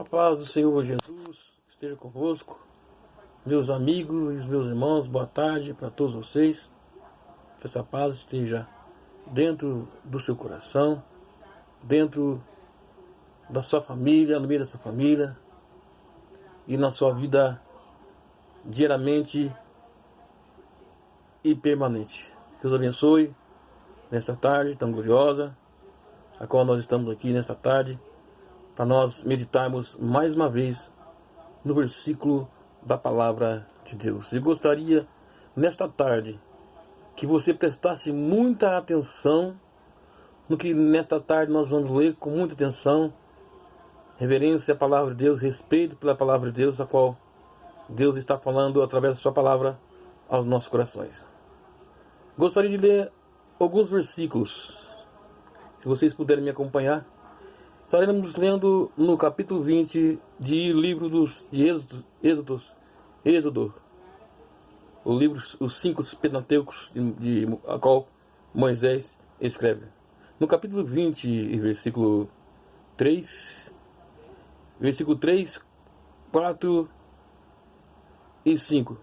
A paz do Senhor Jesus esteja convosco, meus amigos e meus irmãos, boa tarde para todos vocês. Que essa paz esteja dentro do seu coração, dentro da sua família, no meio da sua família e na sua vida diariamente e permanente. Deus abençoe nesta tarde tão gloriosa, a qual nós estamos aqui nesta tarde, para nós meditarmos mais uma vez no versículo da palavra de Deus. Eu gostaria, nesta tarde, que você prestasse muita atenção no que nesta tarde nós vamos ler, com muita atenção, reverência à palavra de Deus, respeito pela palavra de Deus, a qual Deus está falando através da sua palavra aos nossos corações. Gostaria de ler alguns versículos, se vocês puderem me acompanhar. Estaremos lendo no capítulo 20 de livro de Êxodo, o livro, os 5 Pentateucos a qual Moisés escreve. No capítulo 20, versículo 3, 4 e 5.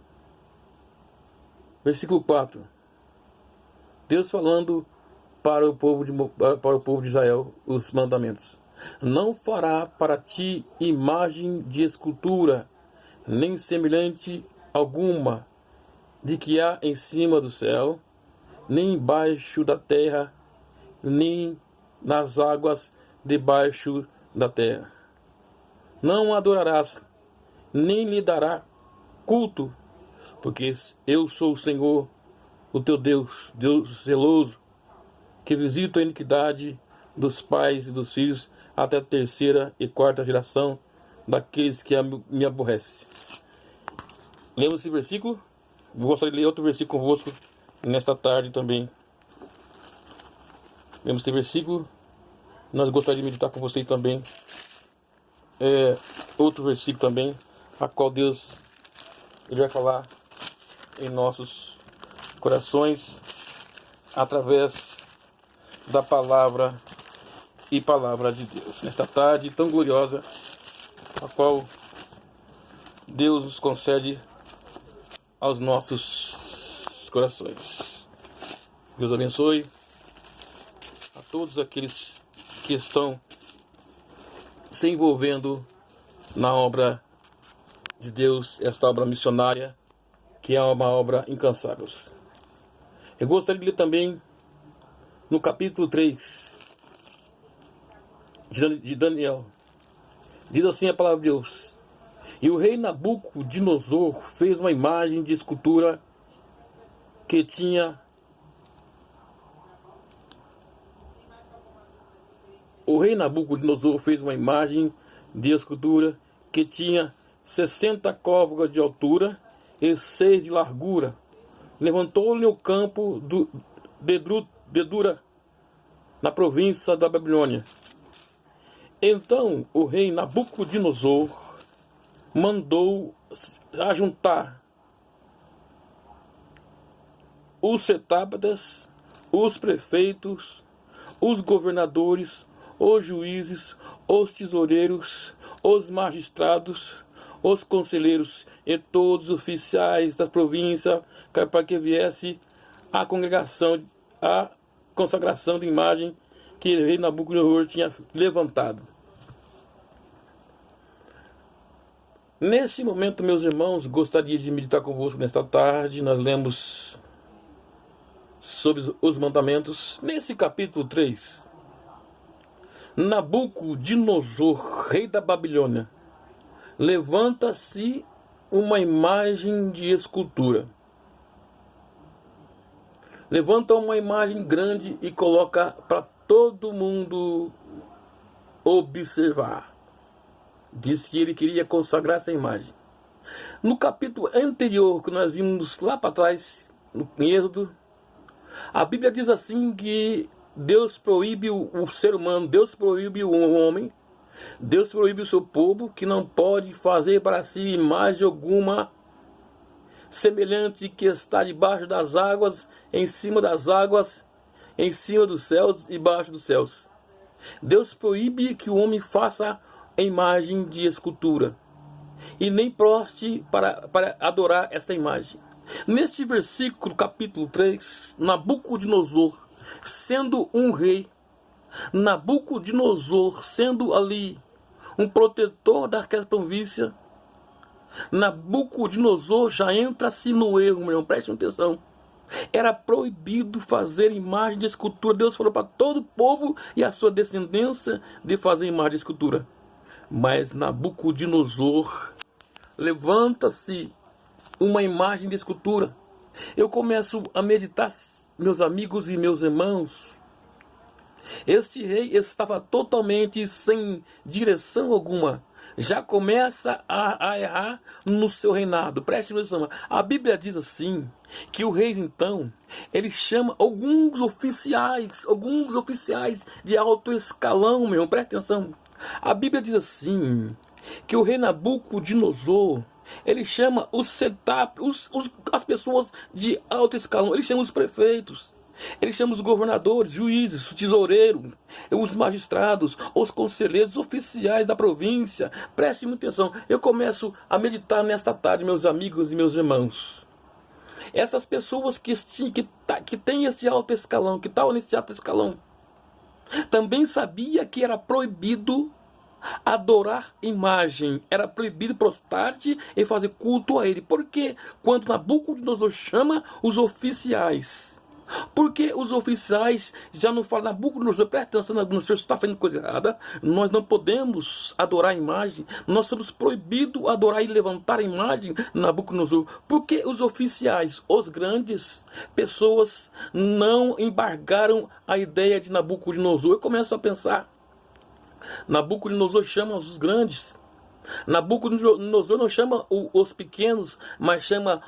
Versículo 4. Deus falando para o povo de Israel os mandamentos. Não fará para ti imagem de escultura, nem semelhante alguma, de que há em cima do céu, nem embaixo da terra, nem nas águas debaixo da terra. Não adorarás, nem lhe dará culto, porque eu sou o Senhor, o teu Deus, Deus zeloso, que visita a iniquidade dos pais e dos filhos até a 3ª e 4ª geração daqueles que me aborrecem. Lemos esse versículo. Eu gostaria de ler outro versículo convosco nesta tarde também. Lemos esse versículo. Nós gostaríamos de meditar com vocês também. Outro versículo também, a qual Deus vai falar em nossos corações através da palavra e palavra de Deus. Nesta tarde tão gloriosa, a qual Deus nos concede aos nossos corações. Deus abençoe a todos aqueles que estão se envolvendo na obra de Deus, esta obra missionária, que é uma obra incansável. Eu gostaria de ler também no capítulo 3 de Daniel. Diz assim a palavra de Deus: E o rei Nabucodonosor fez uma imagem de escultura que tinha 60 côvados de altura e 6 de largura. Levantou-lhe o campo de Dura, na província da Babilônia. Então o rei Nabucodonosor mandou ajuntar os satrapas, os prefeitos, os governadores, os juízes, os tesoureiros, os magistrados, os conselheiros e todos os oficiais das províncias, para que viesse a consagração de imagem que o rei Nabucodonosor tinha levantado. Nesse momento, meus irmãos, gostaria de meditar convosco nesta tarde. Nós lemos sobre os mandamentos. Nesse capítulo 3, Nabucodonosor, rei da Babilônia, levanta-se uma imagem de escultura. Levanta uma imagem grande e coloca para todo mundo observar. Diz que ele queria consagrar essa imagem. No capítulo anterior, que nós vimos lá para trás, em Êxodo, a Bíblia diz assim que Deus proíbe o ser humano, Deus proíbe o homem, Deus proíbe o seu povo, que não pode fazer para si imagem alguma semelhante que está debaixo das águas, em cima das águas, em cima dos céus e debaixo dos céus. Deus proíbe que o homem faça imagem de escultura, e nem proste para adorar essa imagem. Neste versículo, capítulo 3, Nabucodonosor, sendo um rei, Nabucodonosor sendo ali um protetor daquela província, Nabucodonosor já entra-se no erro, meu irmão, preste atenção. Era proibido fazer imagem de escultura. Deus falou para todo o povo e a sua descendência de fazer imagem de escultura. Mas Nabucodonosor levanta-se uma imagem de escultura. Eu começo a meditar, meus amigos e meus irmãos. Este rei estava totalmente sem direção alguma. Já começa a errar no seu reinado. Preste atenção. A Bíblia diz assim, que o rei então, ele chama alguns oficiais de alto escalão, meu, preste atenção. A Bíblia diz assim, que o rei Nabucodonosor, ele chama as pessoas de alto escalão, ele chama os prefeitos, ele chama os governadores, juízes, o tesoureiro, os magistrados, os conselheiros, os oficiais da província. Preste muita atenção. Eu começo a meditar nesta tarde, meus amigos e meus irmãos. Essas pessoas que têm esse alto escalão, que estavam nesse alto escalão, também sabia que era proibido adorar imagem, era proibido prostrar-te e fazer culto a ele. Porque quando Nabucodonosor chama os oficiais, porque os oficiais já não falam, Nabucodonosor, presta atenção, Nabucodonosor, você está fazendo coisa errada, nós não podemos adorar a imagem, nós somos proibidos adorar e levantar a imagem, Nabucodonosor. Porque os oficiais, os grandes pessoas, não embargaram a ideia de Nabucodonosor. Eu começo a pensar, Nabucodonosor chama os grandes, Nabucodonosor não chama os pequenos, mas chama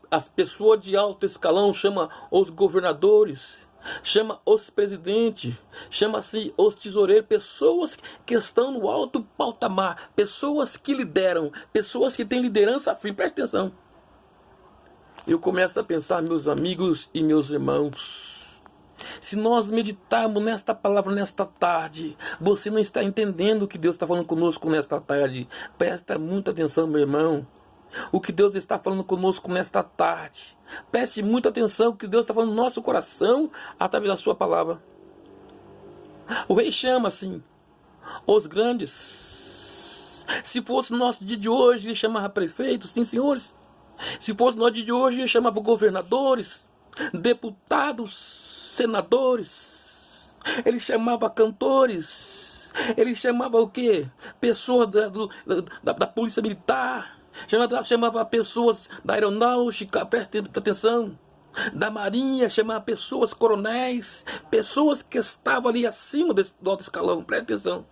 as pessoas de alto escalão, chama os governadores, chama os presidentes, chama-se os tesoureiros, pessoas que estão no alto patamar, pessoas que lideram, pessoas que têm liderança firme. Preste atenção. Eu começo a pensar, meus amigos e meus irmãos, se nós meditarmos nesta palavra nesta tarde, você não está entendendo o que Deus está falando conosco nesta tarde. Presta muita atenção, meu irmão. O que Deus está falando conosco nesta tarde. Preste muita atenção o que Deus está falando no nosso coração através da sua palavra. O rei chama assim os grandes. Se fosse no nosso dia de hoje, ele chamava prefeitos, sim, senhores. Se fosse no dia de hoje, ele chamava governadores, deputados, senadores, ele chamava cantores, ele chamava o quê? Pessoas da polícia militar, chamava pessoas da aeronáutica, preste atenção, da marinha, chamava pessoas coronéis, pessoas que estavam ali acima do alto escalão, preste atenção.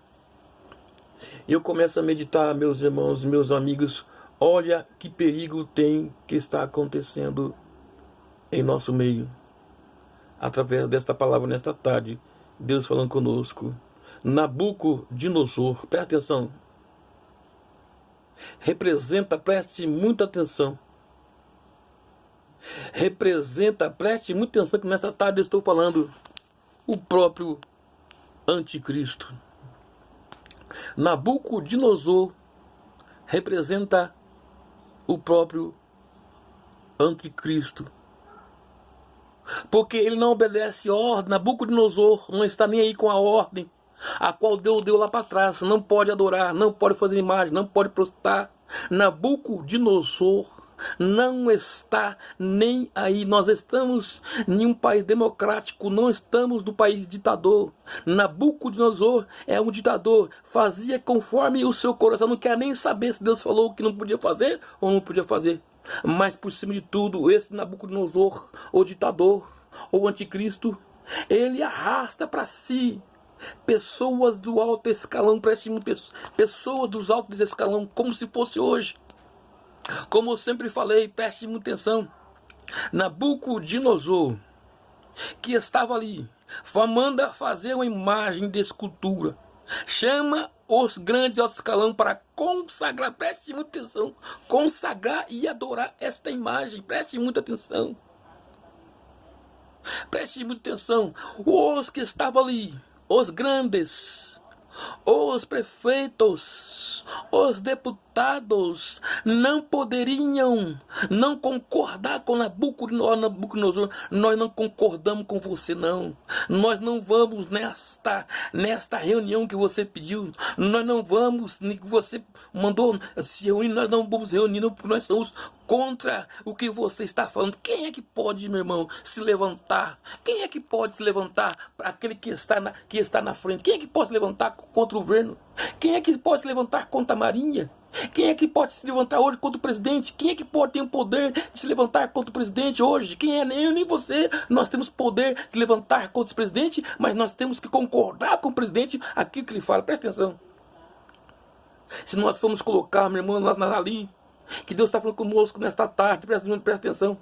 Eu começo a meditar, meus irmãos, meus amigos, olha que perigo tem que está acontecendo em nosso meio. Através desta palavra nesta tarde, Deus falando conosco. Nabucodonosor, preste atenção, representa, preste muita atenção, preste muita atenção, que nesta tarde eu estou falando o próprio anticristo. Nabucodonosor representa o próprio anticristo. Porque ele não obedece ordem. Nabucodonosor não está nem aí com a ordem a qual Deus deu lá para trás. Não pode adorar, não pode fazer imagem, não pode prostrar. Nabucodonosor não está nem aí. Nós estamos em um país democrático, não estamos no país ditador. Nabucodonosor é um ditador, fazia conforme o seu coração, não quer nem saber se Deus falou que não podia fazer ou não podia fazer. Mas por cima de tudo, esse Nabucodonosor, o ditador, o anticristo, ele arrasta para si pessoas do alto escalão, pessoas dos altos escalão, como se fosse hoje. Como eu sempre falei, preste muita atenção. Nabucodonosor, que estava ali, manda fazer uma imagem de escultura, chama os grandes alto escalão para consagrar, preste muita atenção, consagrar e adorar esta imagem, preste muita atenção. Preste muita atenção. Os que estavam ali, os grandes, os prefeitos, os deputados não poderiam não concordar com Nabucodonosor. Nós não concordamos com você, não. Nós não vamos nesta reunião que você pediu. Nós não vamos, que você mandou se reunir, nós não vamos reunir, porque nós somos contra o que você está falando. Quem é que pode, meu irmão, se levantar? Quem é que pode se levantar para aquele que está na frente? Quem é que pode se levantar contra o governo? Quem é que pode se levantar contra a Marinha? Quem é que pode se levantar hoje contra o presidente? Quem é que pode ter o poder de se levantar contra o presidente hoje? Quem é? Nem eu nem você. Nós temos poder de se levantar contra o presidente, mas nós temos que concordar com o presidente aquilo que ele fala. Presta atenção. Se nós formos colocar, meu irmão, nós ali, que Deus está falando conosco nesta tarde, presta atenção.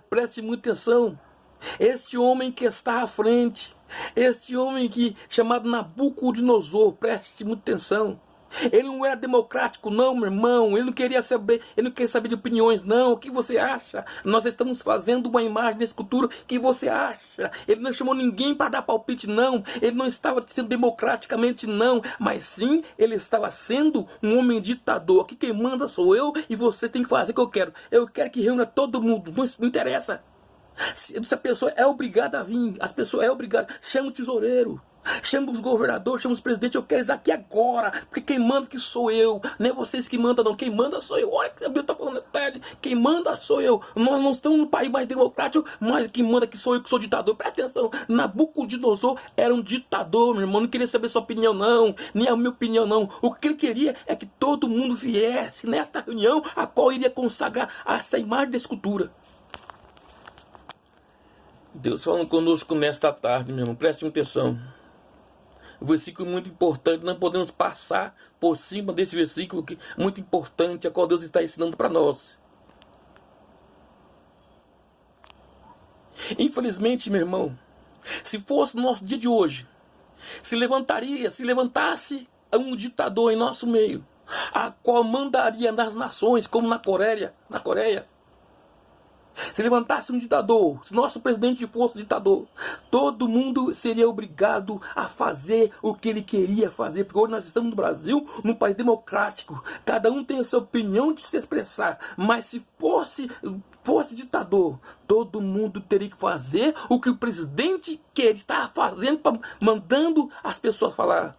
Preste muita atenção. Este homem que está à frente, este homem chamado Nabucodonosor, preste muita atenção. Ele não era democrático, não, meu irmão. Ele não queria saber de opiniões, não. O que você acha? Nós estamos fazendo uma imagem de escultura. O que você acha? Ele não chamou ninguém para dar palpite, não. Ele não estava sendo democraticamente, não. Mas sim, ele estava sendo um homem ditador. Aqui quem manda sou eu e você tem que fazer o que eu quero. Eu quero que reúna todo mundo. Não interessa. Se a pessoa é obrigada a vir, as pessoas é obrigada. Chama o tesoureiro. Chama os governadores, chama os presidentes. Eu quero isso aqui agora, porque quem manda que sou eu. Não é vocês que mandam, não. Quem manda sou eu. Olha que a Bíblia está falando tarde. Quem manda sou eu. Nós não estamos num país mais democrático, mas quem manda que sou eu, que sou ditador. Presta atenção. Nabucodonosor era um ditador, meu irmão. Não queria saber sua opinião, não. Nem a minha opinião, não. O que ele queria é que todo mundo viesse nesta reunião, a qual iria consagrar essa imagem da escultura. Deus falando conosco nesta tarde, meu irmão. Preste atenção. Um versículo muito importante, não podemos passar por cima desse versículo que é muito importante, a qual Deus está ensinando para nós. Infelizmente, meu irmão, se fosse no nosso dia de hoje, se levantasse um ditador em nosso meio, a qual mandaria nas nações, como na Coreia, se levantasse um ditador, se nosso presidente fosse ditador, todo mundo seria obrigado a fazer o que ele queria fazer, porque hoje nós estamos no Brasil, num país democrático, cada um tem a sua opinião de se expressar, mas se fosse ditador, todo mundo teria que fazer o que o presidente está fazendo, mandando as pessoas falar.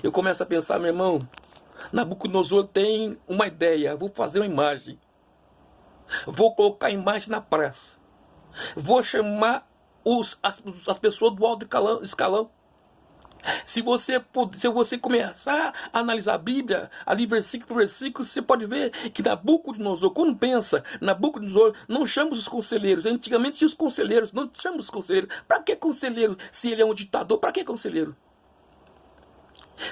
Eu começo a pensar, meu irmão, Nabucodonosor tem uma ideia, vou fazer uma imagem. Vou colocar a imagem na praça. Vou chamar as pessoas do alto escalão. Se você começar a analisar a Bíblia, ali versículo por versículo, você pode ver que Nabucodonosor, quando pensa, Nabucodonosor não chama os conselheiros. Antigamente tinha os conselheiros, não chama os conselheiros. Para que conselheiro se ele é um ditador? Para que conselheiro?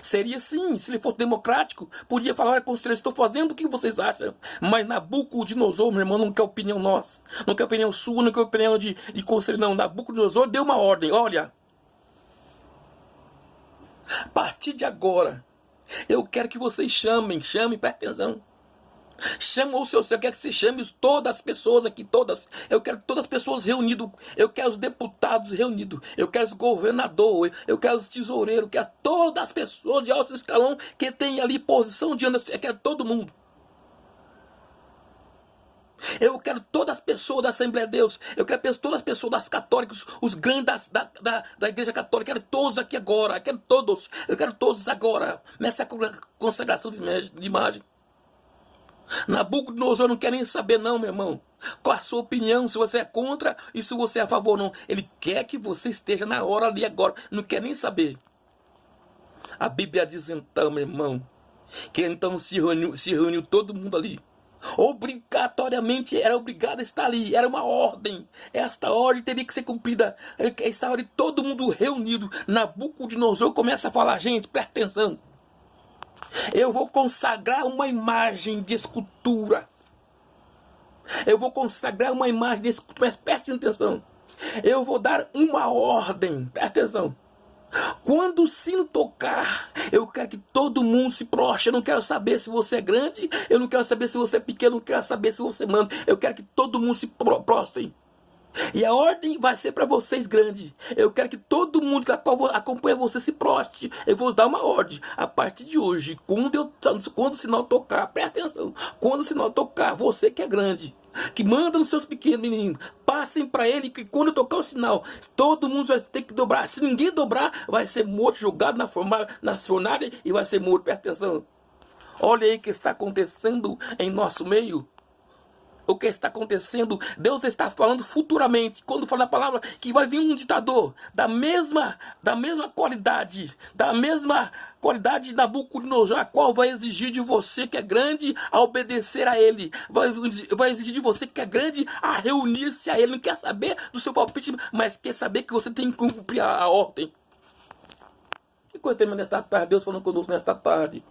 Seria sim, se ele fosse democrático, podia falar, conselheiro, estou fazendo o que vocês acham. Mas Nabucodonosor, meu irmão, não quer opinião nossa, não quer opinião sua, não quer opinião de conselheiro, não. Nabucodonosor deu uma ordem, olha, a partir de agora, eu quero que vocês chamem, presta atenção. Chama o seu, eu quero que você chame todas as pessoas aqui, todas. Eu quero todas as pessoas reunidas. Eu quero os deputados reunidos. Eu quero os governadores. Eu quero os tesoureiros. Eu quero todas as pessoas de alto escalão que tem ali posição de eu quero todo mundo. Eu quero todas as pessoas da Assembleia de Deus. Eu quero todas as pessoas das católicas, os grandes da Igreja Católica. Eu quero todos aqui agora. Eu quero todos agora. Nessa consagração de imagem. Nabucodonosor não quer nem saber, não, meu irmão. Qual a sua opinião, se você é contra e se você é a favor, não. Ele quer que você esteja na hora ali agora. Não quer nem saber. A Bíblia diz então, meu irmão, que então se reuniu todo mundo ali. Obrigatoriamente era obrigado a estar ali. Era uma ordem. Esta ordem teria que ser cumprida. Estava ali todo mundo reunido. Nabucodonosor começa a falar, gente, presta atenção. Eu vou consagrar uma imagem de escultura. Eu vou consagrar uma imagem de escultura. Mas preste atenção. Eu vou dar uma ordem. Preste atenção. Quando o sino tocar, eu quero que todo mundo se prostre. Eu não quero saber se você é grande. Eu não quero saber se você é pequeno. Eu não quero saber se você manda. Eu quero que todo mundo se prostre. E a ordem vai ser para vocês grande. Eu quero que todo mundo que acompanha você se prostre. Eu vou dar uma ordem. A partir de hoje, quando o sinal tocar, presta atenção. Quando o sinal tocar, você que é grande, que manda nos seus pequenos meninos, passem para ele que quando eu tocar o sinal, todo mundo vai ter que dobrar. Se ninguém dobrar, vai ser morto, jogado na fornalha e vai ser morto. Presta atenção. Olha aí o que está acontecendo em nosso meio. O que está acontecendo, Deus está falando futuramente, quando fala a palavra, que vai vir um ditador da mesma qualidade de Nabucodonosor, a qual vai exigir de você que é grande a obedecer a ele, vai exigir de você que é grande a reunir-se a ele, não quer saber do seu palpite, mas quer saber que você tem que cumprir a ordem. Que coisa termina nesta tarde, Deus falando conosco nesta tarde.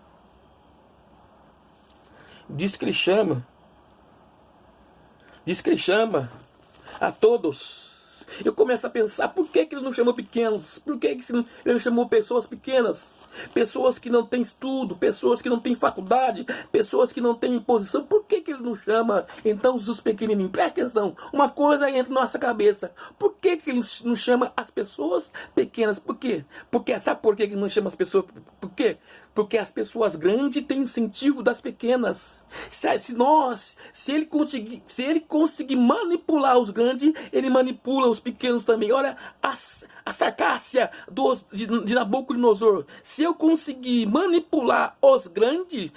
Diz que ele chama a todos. Eu começo a pensar, por que ele não chamou pequenos? Por que ele não chamou pessoas pequenas? Pessoas que não têm estudo, pessoas que não têm faculdade, pessoas que não têm posição. Por que ele não chama, então, os pequenininhos? Presta atenção, uma coisa entra na nossa cabeça. Por que ele não chama as pessoas pequenas? Por quê? Sabe por que ele não chama as pessoas? Por quê? Porque as pessoas grandes têm incentivo das pequenas. Se ele conseguir manipular os grandes, ele manipula os pequenos também. Olha a sarcácia de Nabucodonosor. Se eu conseguir manipular os grandes,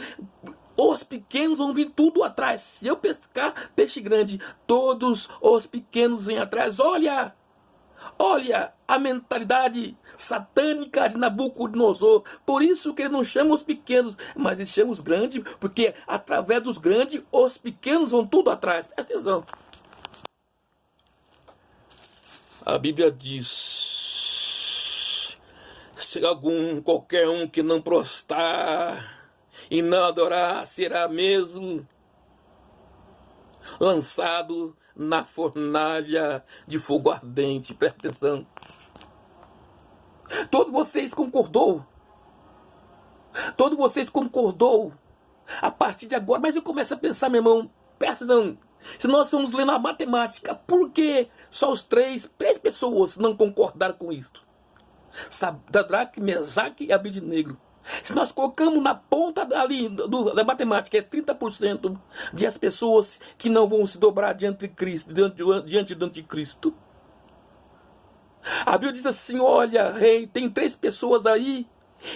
os pequenos vão vir tudo atrás. Se eu pescar peixe grande, todos os pequenos vêm atrás. Olha a mentalidade satânica de Nabucodonosor. Por isso que ele não chama os pequenos, mas ele chama os grandes, porque através dos grandes, os pequenos vão tudo atrás. Presta atenção. A Bíblia diz: se qualquer um que não prostrar e não adorar, será mesmo lançado na fornalha de fogo ardente. Presta atenção. Todos vocês concordou a partir de agora. Mas eu começo a pensar, meu irmão, presta atenção. Se nós formos ler na matemática, por que só três pessoas não concordaram com isto? Sadraque, Mesaque e Abednego. Se nós colocamos na ponta ali da matemática, é 30% de as pessoas que não vão se dobrar diante de Cristo, diante do anticristo. A Bíblia diz assim: olha, rei, tem 3 pessoas aí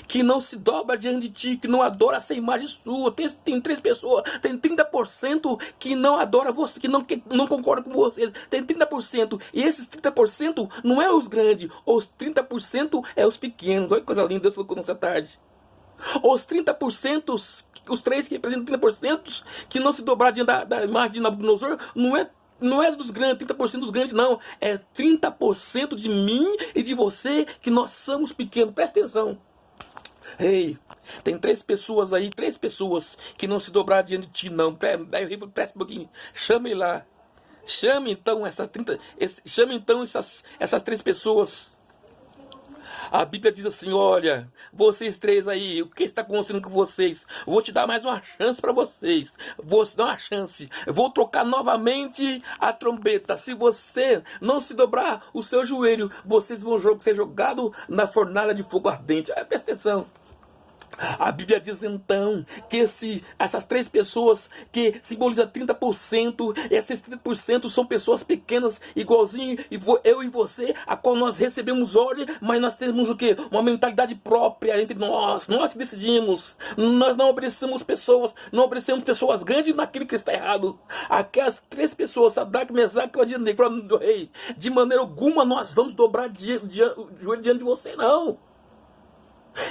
que não se dobra diante de ti, que não adora essa imagem sua. Tem 3 pessoas, tem 30% que não adora você, que não concorda com você. Tem 30%, e esses 30% não é os grandes, os 30% é os pequenos. Olha que coisa linda, Deus colocou nessa tarde. Os 30%, os 3 que representam 30%, que não se dobrar diante da imagem de Nabucodonosor, não é dos grandes, 30% dos grandes, não. É 30% de mim e de você, que nós somos pequenos. Presta atenção. Ei, tem 3 pessoas aí, 3 pessoas que não se dobrar diante de ti, não. Presta um pouquinho. Chame lá. Chame então essas 3 pessoas. A Bíblia diz assim: olha, vocês 3 aí, o que está acontecendo com vocês? Vou te dar mais uma chance para vocês. Vou te dar uma chance. Eu vou trocar novamente a trombeta. Se você não se dobrar o seu joelho, vocês vão ser jogados na fornalha de fogo ardente. Presta atenção. A Bíblia diz então que essas 3 pessoas que simbolizam 30%, esses 30% são pessoas pequenas, igualzinho eu e você, a qual nós recebemos ordem, mas nós temos o quê? Uma mentalidade própria entre nós que decidimos. Nós não obedecemos pessoas grandes naquilo que está errado. Aquelas 3 pessoas, Sadraque, Mesaque e Abednego, falando do rei, de maneira alguma nós vamos dobrar o joelho diante de você, não.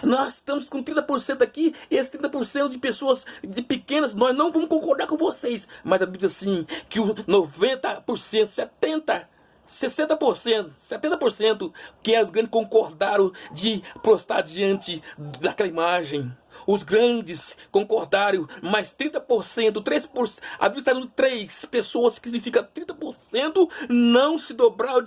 Nós estamos com 30% aqui, e esses 30% de pessoas de pequenas, nós não vamos concordar com vocês. Mas a Bíblia diz assim, que os 90%, 70% que os grandes concordaram de prostrar diante daquela imagem. Os grandes concordaram, mas 30%, 3%, a Bíblia está dando 3 pessoas, que significa 30%, não se dobrar o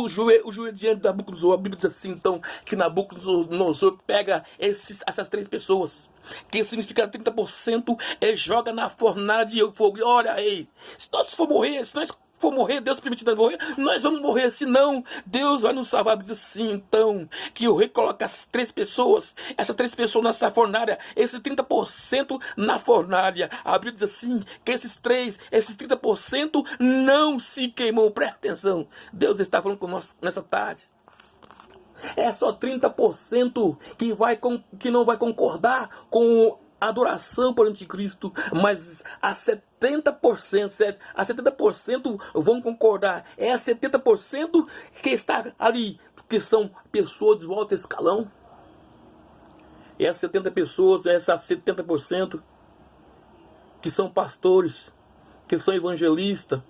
joelho diante da Nabucodonosor. A Bíblia diz assim, então, que Nabucodonosor pega essas 3 pessoas, que significa 30%, e joga na fornalha de fogo. E olha aí, se nós for morrer, se nós for morrer, Deus permitindo morrer, nós vamos morrer, senão Deus vai nos salvar. Diz assim, então, que o rei coloca as 3 pessoas, essas 3 pessoas nessa fornalha, esses 30% na fornalha. A Bíblia diz assim, que esses 30% não se queimou. Presta atenção, Deus está falando conosco nessa tarde. É só 30% que não vai concordar com a adoração por anticristo, mas a 70% vão concordar. É a 70% que está ali, que são pessoas de alto escalão. É as 70% que são pastores, que são evangelistas,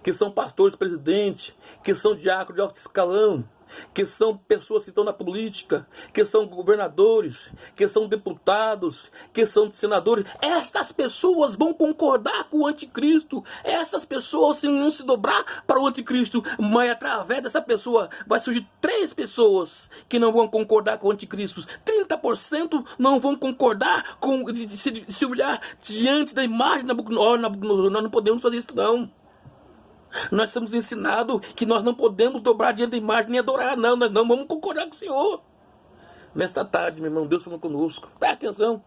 que são pastores presidentes, que são diáconos de alto escalão, que são pessoas que estão na política, que são governadores, que são deputados, que são senadores. Estas pessoas vão concordar com o anticristo. Essas pessoas não se dobrar para o anticristo, mas através dessa pessoa vai surgir 3 pessoas que não vão concordar com o anticristo. 30% não vão concordar com se humilhar diante da imagem de Nabucodonosor. Nós não podemos fazer isso, não. Nós somos ensinados que nós não podemos dobrar diante da imagem nem adorar, não. Nós não vamos concordar com o Senhor. Nesta tarde, meu irmão, Deus falando conosco. Presta atenção.